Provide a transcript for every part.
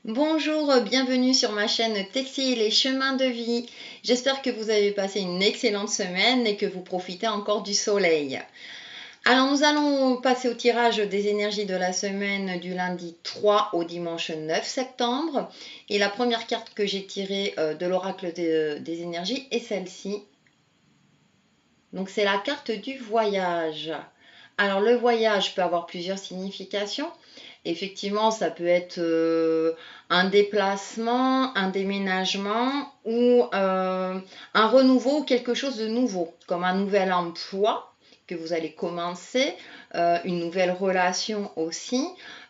Bonjour, bienvenue sur ma chaîne Textile et Chemins de Vie. J'espère que vous avez passé une excellente semaine et que vous profitez encore du soleil. Alors nous allons passer au tirage des énergies de la semaine du lundi 3 au dimanche 9 septembre. Et la première carte que j'ai tirée de l'oracle des énergies est celle-ci. Donc c'est la carte du voyage. Alors le voyage peut avoir plusieurs significations. Effectivement, ça peut être un déplacement, un déménagement ou un renouveau ou quelque chose de nouveau, comme un nouvel emploi que vous allez commencer, une nouvelle relation aussi.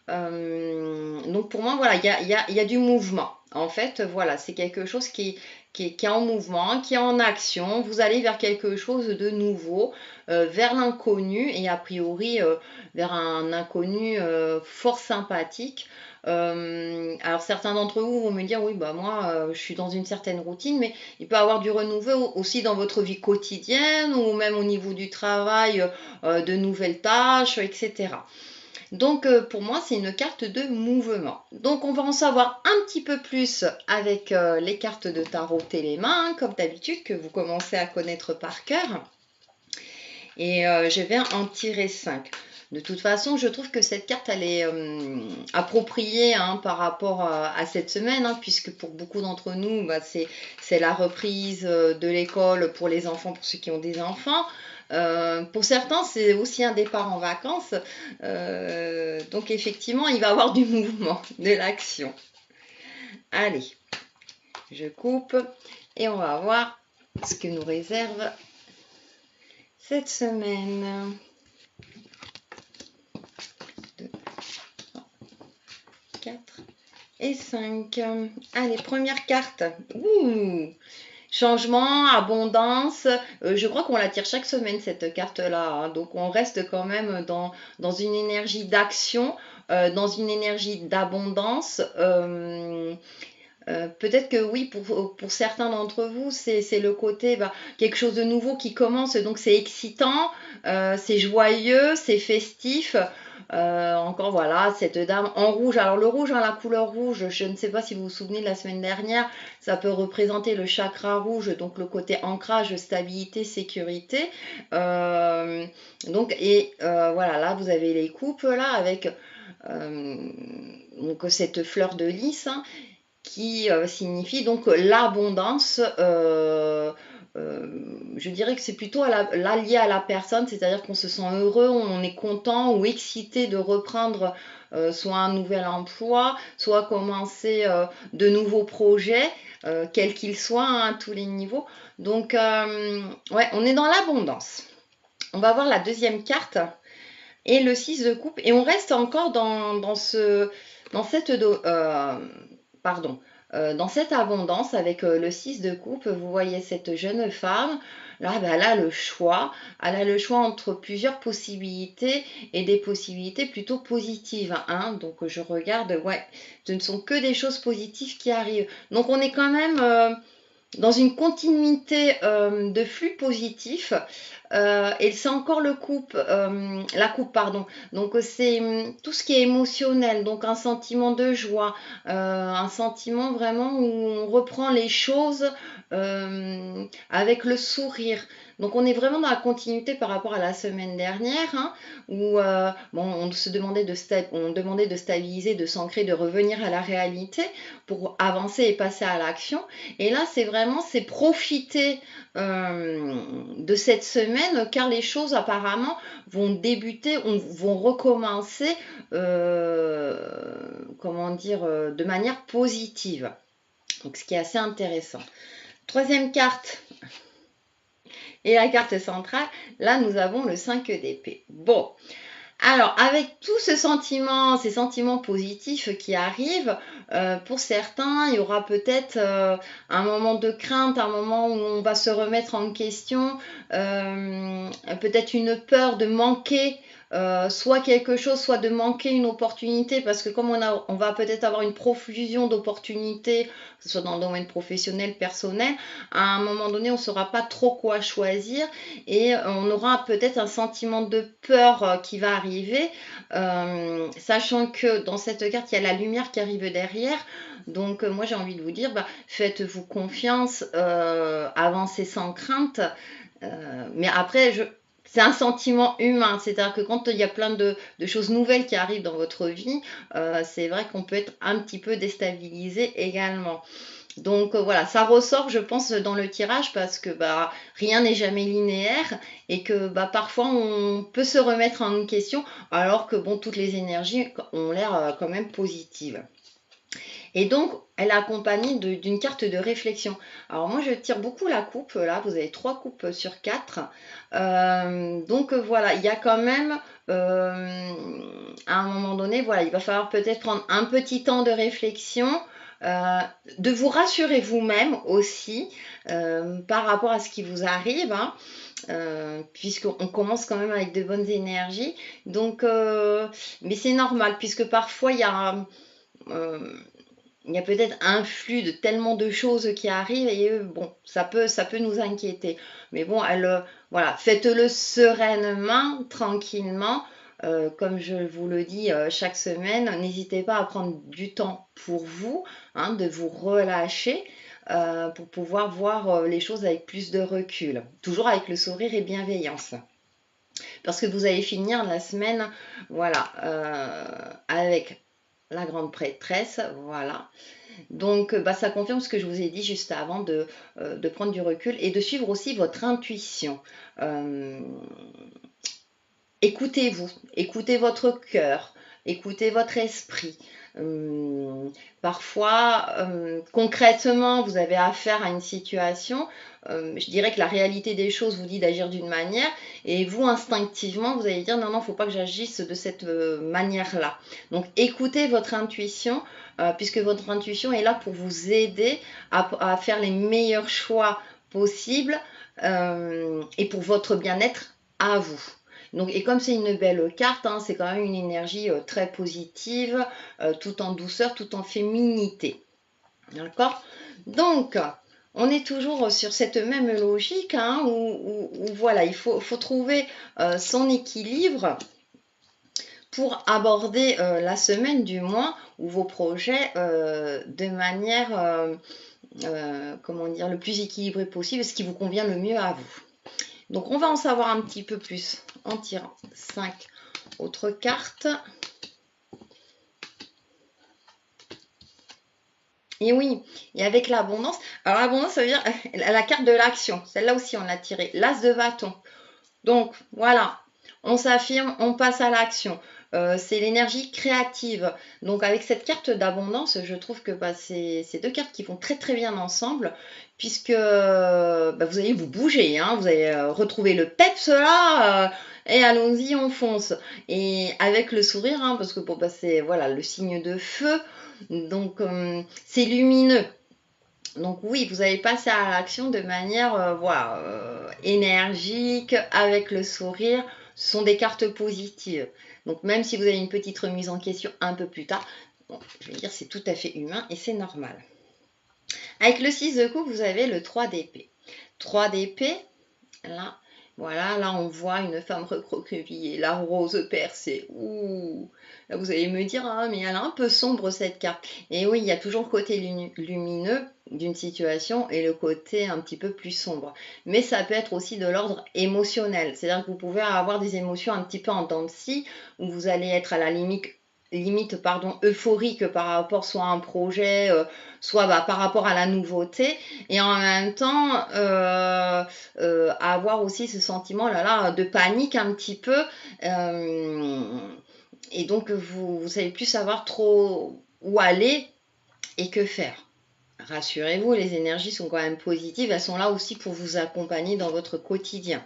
Donc pour moi, voilà, il y a du mouvement. En fait, voilà, c'est quelque chose qui est en mouvement, qui est en action. Vous allez vers quelque chose de nouveau, vers l'inconnu et a priori vers un inconnu fort sympathique. Alors certains d'entre vous vont me dire oui bah moi je suis dans une certaine routine, mais il peut y avoir du renouveau aussi dans votre vie quotidienne ou même au niveau du travail, de nouvelles tâches, etc. Donc pour moi, c'est une carte de mouvement. Donc on va en savoir un petit peu plus avec les cartes de tarot télémain, hein, comme d'habitude, que vous commencez à connaître par cœur. Et je vais en tirer 5. De toute façon, je trouve que cette carte, elle est appropriée hein, par rapport à cette semaine, hein, puisque pour beaucoup d'entre nous, bah, c'est la reprise de l'école pour les enfants, pour ceux qui ont des enfants. Pour certains, c'est aussi un départ en vacances. Donc effectivement, il va y avoir du mouvement, de l'action. Allez, je coupe et on va voir ce que nous réserve cette semaine. 2, 4 et 5. Allez, première carte. Ouh, changement, abondance. Je crois qu'on la tire chaque semaine, cette carte-là. Hein. Donc, on reste quand même dans une énergie d'action, dans une énergie d'abondance. Peut-être que oui, pour certains d'entre vous, c'est le côté bah, quelque chose de nouveau qui commence, donc c'est excitant, c'est joyeux, c'est festif. Encore voilà, cette dame en rouge. Alors le rouge, hein, la couleur rouge, je ne sais pas si vous vous souvenez de la semaine dernière, ça peut représenter le chakra rouge, donc le côté ancrage, stabilité, sécurité. Voilà, là vous avez les coupes là avec donc cette fleur de lys. Hein, qui signifie donc l'abondance. Je dirais que c'est plutôt là lié à la personne, c'est-à-dire qu'on se sent heureux, on est content ou excité de reprendre soit un nouvel emploi, soit commencer de nouveaux projets, quels qu'ils soient, hein, à tous les niveaux. Donc, ouais, on est dans l'abondance. On va voir la deuxième carte et le 6 de coupe, et on reste encore dans cette pardon, dans cette abondance avec le 6 de coupe. Vous voyez cette jeune femme là, bah, elle a le choix entre plusieurs possibilités et des possibilités plutôt positives, hein. Donc je regarde, ouais, ce ne sont que des choses positives qui arrivent, donc on est quand même dans une continuité de flux positif. Et c'est encore la coupe, pardon. Donc c'est tout ce qui est émotionnel, donc un sentiment de joie, un sentiment vraiment où on reprend les choses avec le sourire. Donc on est vraiment dans la continuité par rapport à la semaine dernière, hein, où bon, on demandait de stabiliser, de s'ancrer, de revenir à la réalité pour avancer et passer à l'action. Et là, c'est profiter de cette semaine, car les choses apparemment vont débuter, vont recommencer, comment dire, de manière positive. Donc, ce qui est assez intéressant. Troisième carte et la carte centrale, là nous avons le 5 d'épée. Bon, alors, avec tout ce sentiment, ces sentiments positifs qui arrivent, pour certains, il y aura peut-être un moment de crainte, un moment où on va se remettre en question, peut-être une peur de manquer soit quelque chose, soit de manquer une opportunité, parce que comme on va peut-être avoir une profusion d'opportunités, que ce soit dans le domaine professionnel, personnel, à un moment donné, on ne saura pas trop quoi choisir et on aura peut-être un sentiment de peur qui va arriver, sachant que dans cette carte, il y a la lumière qui arrive derrière. Donc moi j'ai envie de vous dire, faites-vous confiance, avancez sans crainte. Mais après, c'est un sentiment humain, c'est-à-dire que quand il y a plein de choses nouvelles qui arrivent dans votre vie, c'est vrai qu'on peut être un petit peu déstabilisé également. Donc voilà, ça ressort, je pense, dans le tirage parce que rien n'est jamais linéaire et que parfois on peut se remettre en question alors que bon, toutes les énergies ont l'air quand même positives. Et donc, elle est accompagnée d'une carte de réflexion. Alors moi, je tire beaucoup la coupe. Là, vous avez 3 coupes sur 4. Donc voilà, il y a quand même, à un moment donné, voilà, il va falloir peut-être prendre un petit temps de réflexion, de vous rassurer vous-même aussi par rapport à ce qui vous arrive. Hein. Puisqu'on commence quand même avec de bonnes énergies. Donc, mais c'est normal, puisque parfois il y a peut-être un flux de tellement de choses qui arrivent et bon, ça peut nous inquiéter. Mais bon, voilà, faites-le sereinement, tranquillement. Comme je vous le dis chaque semaine, n'hésitez pas à prendre du temps pour vous, hein, de vous relâcher pour pouvoir voir les choses avec plus de recul. Toujours avec le sourire et bienveillance. Parce que vous allez finir la semaine, voilà, avec la grande prêtresse, voilà. Donc, ça confirme ce que je vous ai dit juste avant de prendre du recul et de suivre aussi votre intuition. Écoutez-vous, écoutez votre cœur, écoutez votre esprit. Parfois, concrètement, vous avez affaire à une situation, je dirais que la réalité des choses vous dit d'agir d'une manière, et vous, instinctivement, vous allez dire non, non, il ne faut pas que j'agisse de cette manière-là. Donc, écoutez votre intuition, puisque votre intuition est là pour vous aider à faire les meilleurs choix possibles et pour votre bien-être à vous. Donc, et comme c'est une belle carte, hein, c'est quand même une énergie très positive, tout en douceur, tout en féminité. D'accord? Donc, on est toujours sur cette même logique hein, où voilà, il faut trouver son équilibre pour aborder la semaine du mois ou vos projets de manière, comment dire, le plus équilibrée possible, ce qui vous convient le mieux à vous. Donc, on va en savoir un petit peu plus en tirant 5 autres cartes. Et oui, et avec l'abondance. Alors, l'abondance, ça veut dire la carte de l'action. Celle-là aussi, on l'a tirée. L'as de bâton. Donc, voilà. On s'affirme, on passe à l'action. C'est l'énergie créative. Donc, avec cette carte d'abondance, je trouve que c'est deux cartes qui vont très très bien ensemble, puisque vous allez vous bouger, hein, vous allez retrouver le peps là, et allons-y, on fonce. Et avec le sourire, hein, parce que c'est voilà, le signe de feu, donc c'est lumineux. Donc oui, vous allez passer à l'action de manière voilà, énergique, avec le sourire. Ce sont des cartes positives. Donc même si vous avez une petite remise en question un peu plus tard, bon, je vais dire c'est tout à fait humain et c'est normal. Avec le 6 de coupe, vous avez le 3 d'épée. 3 d'épée, là, voilà, là on voit une femme recroquevillée, la rose percée. Ouh, là vous allez me dire, ah mais elle est un peu sombre cette carte. Et oui, il y a toujours le côté lumineux d'une situation et le côté un petit peu plus sombre. Mais ça peut être aussi de l'ordre émotionnel. C'est-à-dire que vous pouvez avoir des émotions un petit peu en dents de scie, où vous allez être à la limite euphorique par rapport soit à un projet, soit par rapport à la nouveauté, et en même temps avoir aussi ce sentiment là de panique un petit peu, et donc vous savez plus savoir trop où aller et que faire. Rassurez-vous, les énergies sont quand même positives, elles sont là aussi pour vous accompagner dans votre quotidien.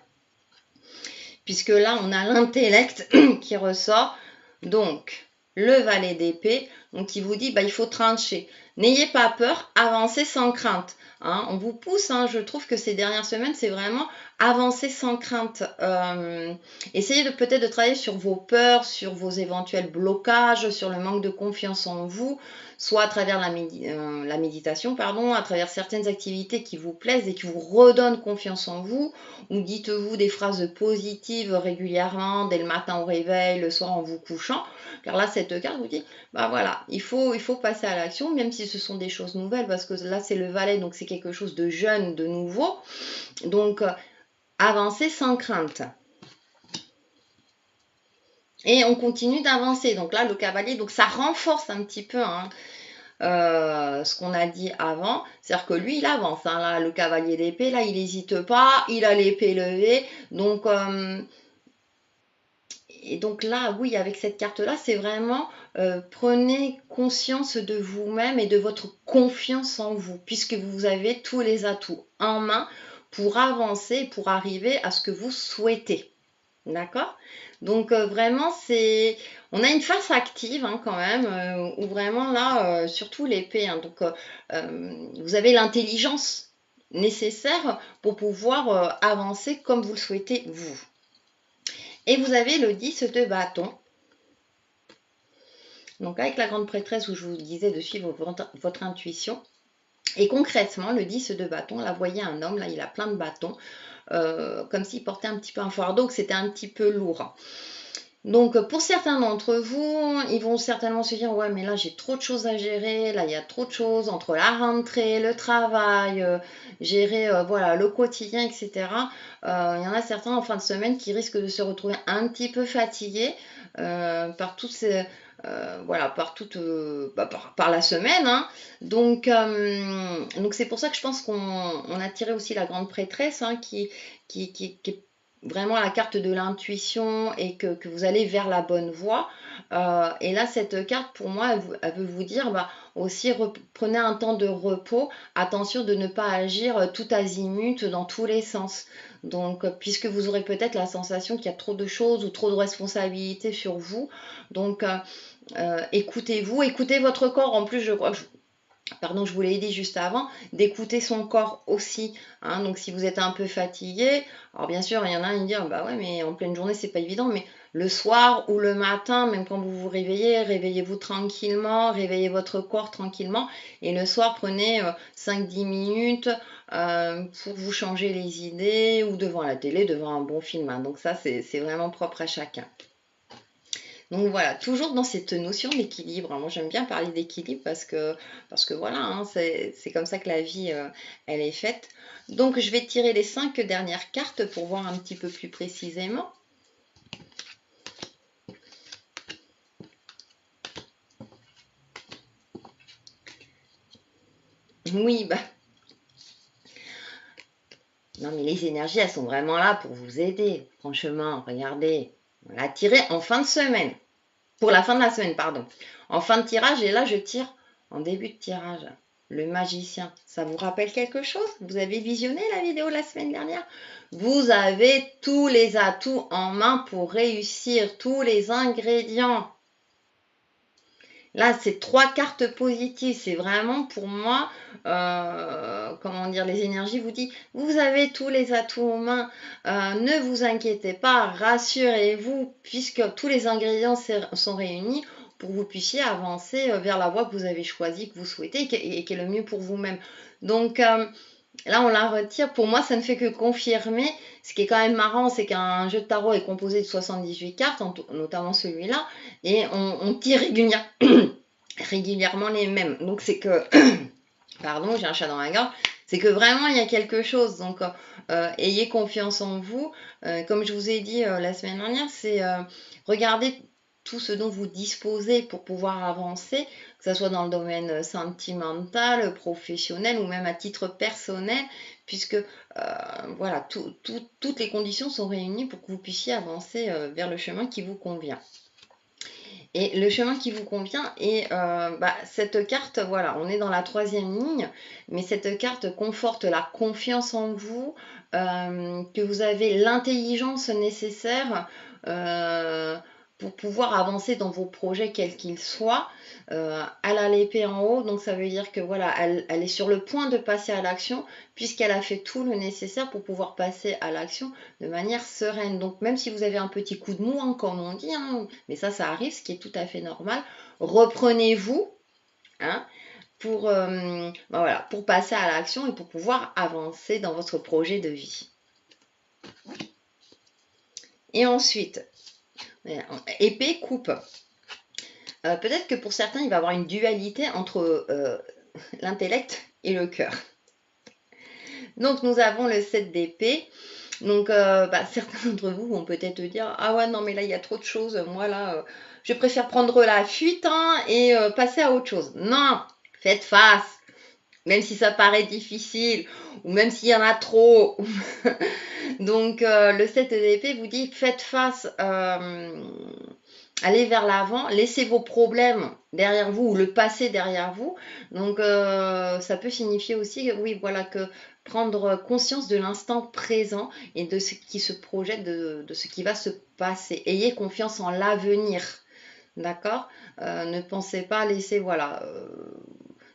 Puisque là, on a l'intellect qui ressort, donc le valet d'épée, Donc il vous dit, bah, il faut trancher. N'ayez pas peur, avancez sans crainte. Hein. On vous pousse, hein. Je trouve que ces dernières semaines, c'est vraiment avancer sans crainte. Essayez de peut-être de travailler sur vos peurs, sur vos éventuels blocages, sur le manque de confiance en vous, soit à travers la méditation, pardon, à travers certaines activités qui vous plaisent et qui vous redonnent confiance en vous, ou dites-vous des phrases positives régulièrement, dès le matin au réveil, le soir en vous couchant, car là, cette carte vous dit, bah voilà, il faut passer à l'action, même si ce sont des choses nouvelles, parce que là, c'est le valet, donc c'est quelque chose de jeune, de nouveau, donc avancez sans crainte. Et on continue d'avancer. Donc là, le cavalier, donc ça renforce un petit peu hein, ce qu'on a dit avant. C'est-à-dire que lui, il avance. Hein, là, le cavalier d'épée, là, il n'hésite pas. Il a l'épée levée. Donc, et donc là, oui, avec cette carte-là, c'est vraiment prenez conscience de vous-même et de votre confiance en vous, puisque vous avez tous les atouts en main pour avancer, pour arriver à ce que vous souhaitez. D'accord? Donc vraiment, on a une face active hein, quand même, où vraiment là, surtout l'épée, hein, donc vous avez l'intelligence nécessaire pour pouvoir avancer comme vous le souhaitez vous. Et vous avez le 10 de bâton. Donc avec la grande prêtresse où je vous disais de suivre votre intuition. Et concrètement, le 10 de bâton, là vous voyez un homme, là il a plein de bâtons. Comme s'il portait un petit peu un fardeau, que c'était un petit peu lourd. Donc pour certains d'entre vous, ils vont certainement se dire ouais mais là j'ai trop de choses à gérer, là il y a trop de choses entre la rentrée, le travail, gérer voilà le quotidien, etc. Il y en a certains en fin de semaine qui risquent de se retrouver un petit peu fatigués par toutes ces voilà, par la semaine. Hein. Donc c'est pour ça que je pense qu'on a tiré aussi la grande prêtresse hein, qui est vraiment la carte de l'intuition et que vous allez vers la bonne voie. Et là, cette carte, pour moi, elle veut vous dire bah, aussi, prenez un temps de repos. Attention de ne pas agir tout azimut dans tous les sens. Donc, puisque vous aurez peut-être la sensation qu'il y a trop de choses ou trop de responsabilités sur vous. Donc, écoutez-vous, écoutez votre corps. En plus, je crois, pardon, je vous l'ai dit juste avant, d'écouter son corps aussi. Hein, donc, si vous êtes un peu fatigué, alors bien sûr, il y en a qui disent, bah ouais, mais en pleine journée, c'est pas évident, mais le soir ou le matin, même quand vous vous réveillez, réveillez-vous tranquillement, réveillez votre corps tranquillement, et le soir, prenez 5-10 minutes pour vous changer les idées, ou devant la télé, devant un bon film. Hein. Donc ça, c'est vraiment propre à chacun. Donc voilà, toujours dans cette notion d'équilibre. Moi, j'aime bien parler d'équilibre parce que voilà, hein, c'est comme ça que la vie, elle est faite. Donc, je vais tirer les 5 dernières cartes pour voir un petit peu plus précisément. Oui, bah. Non, mais les énergies, elles sont vraiment là pour vous aider. Franchement, regardez. On l'a tiré en fin de semaine. Pour la fin de la semaine, pardon. En fin de tirage, et là, je tire en début de tirage. Le magicien, ça vous rappelle quelque chose? Vous avez visionné la vidéo la semaine dernière? Vous avez tous les atouts en main pour réussir, tous les ingrédients. Là, c'est 3 cartes positives. C'est vraiment pour moi, comment dire, les énergies vous disent, vous avez tous les atouts en main. Ne vous inquiétez pas, rassurez-vous, puisque tous les ingrédients sont réunis pour que vous puissiez avancer vers la voie que vous avez choisie, que vous souhaitez et qui est le mieux pour vous-même. Donc, là, on la retire. Pour moi, ça ne fait que confirmer. Ce qui est quand même marrant, c'est qu'un jeu de tarot est composé de 78 cartes, notamment celui-là, et on tire régulièrement les mêmes. Donc, c'est que... Pardon, j'ai un chat dans la gorge. C'est que vraiment, il y a quelque chose. Donc, ayez confiance en vous. Comme je vous ai dit la semaine dernière, c'est regarder tout ce dont vous disposez pour pouvoir avancer, que ce soit dans le domaine sentimental, professionnel ou même à titre personnel, puisque voilà, toutes les conditions sont réunies pour que vous puissiez avancer vers le chemin qui vous convient. Et le chemin qui vous convient, et cette carte, voilà, on est dans la 3e ligne, mais cette carte conforte la confiance en vous, que vous avez l'intelligence nécessaire pour pouvoir avancer dans vos projets quels qu'ils soient. Elle a l'épée en haut, donc ça veut dire que voilà, elle est sur le point de passer à l'action, puisqu'elle a fait tout le nécessaire pour pouvoir passer à l'action de manière sereine. Donc même si vous avez un petit coup de mou, hein, comme on dit, hein, mais ça arrive, ce qui est tout à fait normal, reprenez-vous, hein, voilà, pour passer à l'action et pour pouvoir avancer dans votre projet de vie. Et ensuite, épée, coupe. Peut-être que pour certains, il va y avoir une dualité entre l'intellect et le cœur. Donc, nous avons le 7 d'épée. Donc, certains d'entre vous vont peut-être dire « Ah ouais, non, mais là, il y a trop de choses. Moi, là, je préfère prendre la fuite, hein, et passer à autre chose. » Non, faites face. Même si ça paraît difficile, ou même s'il y en a trop. Donc, le 7 d'épée vous dit « Faites face. Allez vers l'avant, laissez vos problèmes derrière vous ou le passé derrière vous. » Donc ça peut signifier aussi, oui, voilà, que prendre conscience de l'instant présent et de ce qui se projette, de ce qui va se passer. Ayez confiance en l'avenir, d'accord. Ne pensez pas laisser, voilà,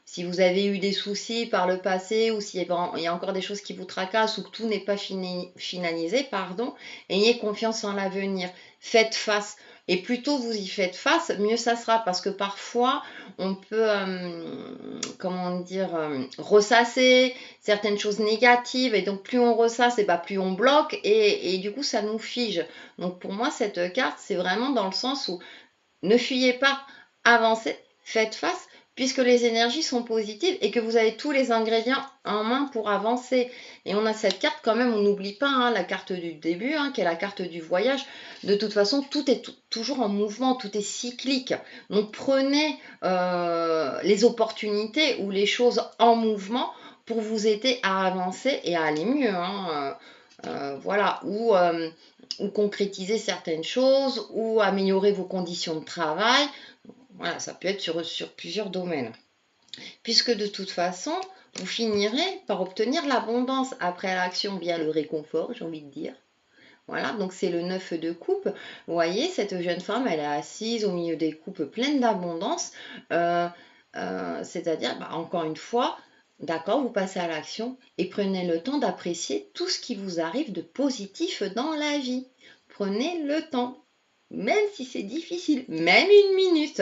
si vous avez eu des soucis par le passé ou s'il y a encore des choses qui vous tracassent ou que tout n'est pas finalisé, pardon, ayez confiance en l'avenir. Faites face. Et plus tôt vous y faites face, mieux ça sera, parce que parfois on peut, comment dire, ressasser certaines choses négatives, et donc plus on ressasse, et plus on bloque, et du coup ça nous fige. Donc pour moi cette carte, c'est vraiment dans le sens où ne fuyez pas, avancez, faites face, puisque les énergies sont positives et que vous avez tous les ingrédients en main pour avancer. Et on a cette carte quand même, on n'oublie pas, hein, la carte du début, hein, qui est la carte du voyage. De toute façon, tout est toujours en mouvement, tout est cyclique. Donc prenez les opportunités ou les choses en mouvement pour vous aider à avancer et à aller mieux, hein. Voilà, ou concrétiser certaines choses, ou améliorer vos conditions de travail. Voilà, ça peut être sur plusieurs domaines. Puisque de toute façon, vous finirez par obtenir l'abondance après l'action, bien le réconfort, j'ai envie de dire. Voilà, donc c'est le 9 de coupe. Vous voyez, cette jeune femme, elle est assise au milieu des coupes pleines d'abondance. C'est-à-dire, encore une fois, d'accord, vous passez à l'action et prenez le temps d'apprécier tout ce qui vous arrive de positif dans la vie. Prenez le temps, même si c'est difficile, même une minute.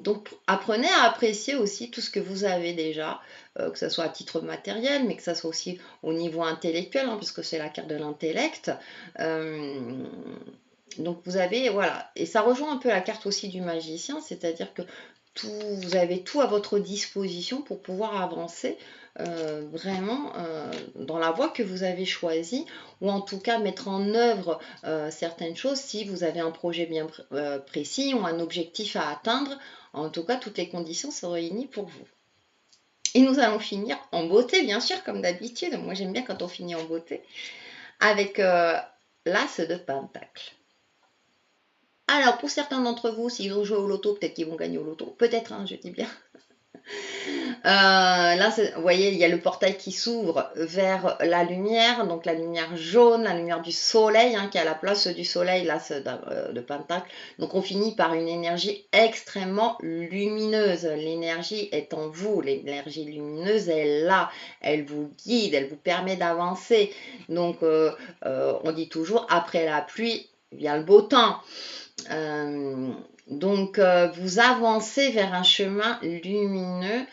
Donc, apprenez à apprécier aussi tout ce que vous avez déjà, que ce soit à titre matériel, mais que ce soit aussi au niveau intellectuel, hein, puisque c'est la carte de l'intellect. Donc, vous avez, voilà, et ça rejoint un peu la carte aussi du magicien, c'est-à-dire que vous avez tout à votre disposition pour pouvoir avancer vraiment dans la voie que vous avez choisie, ou en tout cas mettre en œuvre certaines choses si vous avez un projet bien précis ou un objectif à atteindre. En tout cas, toutes les conditions sont réunies pour vous. Et nous allons finir en beauté, bien sûr, comme d'habitude. Moi, j'aime bien quand on finit en beauté, avec l'As de Pentacle. Alors, pour certains d'entre vous, s'ils ont joué au loto, peut-être qu'ils vont gagner au loto. Peut-être, hein, je dis bien. Là, vous voyez, il y a le portail qui s'ouvre vers la lumière, donc la lumière jaune, la lumière du soleil, hein, qui est à la place du soleil, là, de Pentacle. Donc, on finit par une énergie extrêmement lumineuse. L'énergie est en vous, l'énergie lumineuse est là, elle vous guide, elle vous permet d'avancer. Donc, on dit toujours, après la pluie, vient le beau temps. Donc, vous avancez vers un chemin lumineux,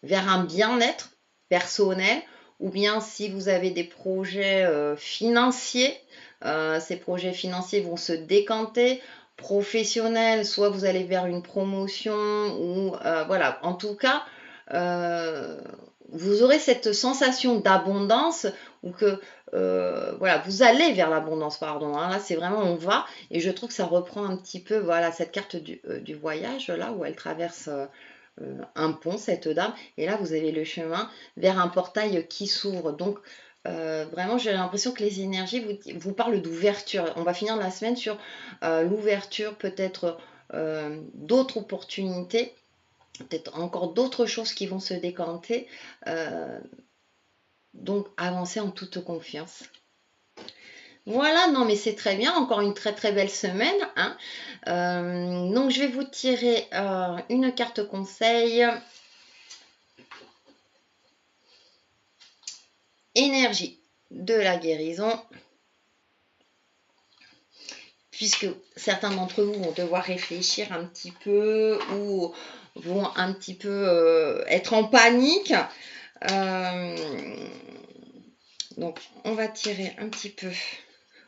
vers un bien-être personnel, ou bien si vous avez des projets financiers, ces projets financiers vont se décanter. Professionnels, soit vous allez vers une promotion, ou voilà, en tout cas, vous aurez cette sensation d'abondance, ou que voilà, vous allez vers l'abondance, pardon, hein. Là, c'est vraiment on va, et je trouve que ça reprend un petit peu, voilà, cette carte du voyage, là, où elle traverse un pont, cette dame, et là, vous avez le chemin vers un portail qui s'ouvre. Donc, vraiment, j'ai l'impression que les énergies vous parlent d'ouverture. On va finir la semaine sur l'ouverture, peut-être d'autres opportunités, peut-être encore d'autres choses qui vont se décanter. Donc, avancez en toute confiance. Voilà, non mais c'est très bien, encore une très très belle semaine, hein. Donc je vais vous tirer une carte conseil. Énergie de la guérison. Puisque certains d'entre vous vont devoir réfléchir un petit peu ou vont un petit peu être en panique. Donc, on va tirer un petit peu,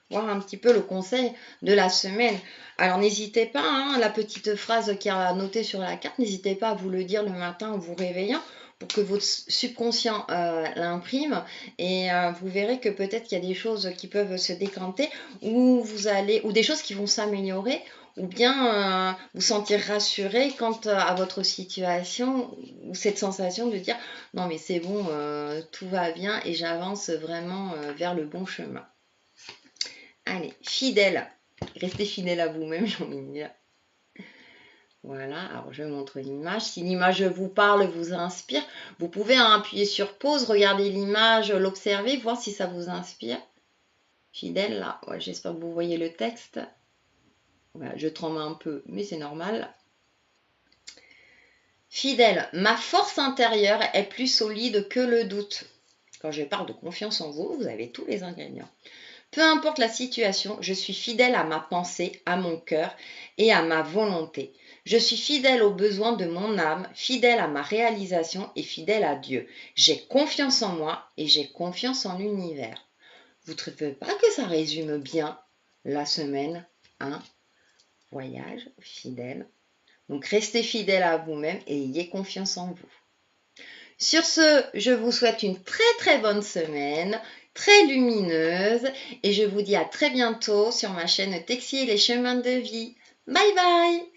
voir un petit peu le conseil de la semaine. Alors, n'hésitez pas, hein, la petite phrase qui est notée sur la carte, n'hésitez pas à vous le dire le matin en vous réveillant pour que votre subconscient l'imprime et vous verrez que peut-être qu'il y a des choses qui peuvent se décanter ou des choses qui vont s'améliorer ou bien vous sentir rassuré quant à votre situation ou cette sensation de dire non mais c'est bon, tout va bien et j'avance vraiment vers le bon chemin. Allez, fidèle, restez fidèle à vous-même, j'ai envie de dire. Voilà, alors je montre l'image. Si l'image vous parle, vous inspire, vous pouvez appuyer sur pause, regarder l'image, l'observer, voir si ça vous inspire. Fidèle, là, ouais, j'espère que vous voyez le texte. Voilà, je tremble un peu, mais c'est normal. Fidèle, ma force intérieure est plus solide que le doute. Quand je parle de confiance en vous, vous avez tous les ingrédients. Peu importe la situation, je suis fidèle à ma pensée, à mon cœur et à ma volonté. Je suis fidèle aux besoins de mon âme, fidèle à ma réalisation et fidèle à Dieu. J'ai confiance en moi et j'ai confiance en l'univers. Vous ne trouvez pas que ça résume bien la semaine, hein? Voyage, fidèle. Donc restez fidèle à vous-même et ayez confiance en vous. Sur ce, je vous souhaite une très très bonne semaine, très lumineuse, et je vous dis à très bientôt sur ma chaîne Texi et les chemins de vie. Bye bye!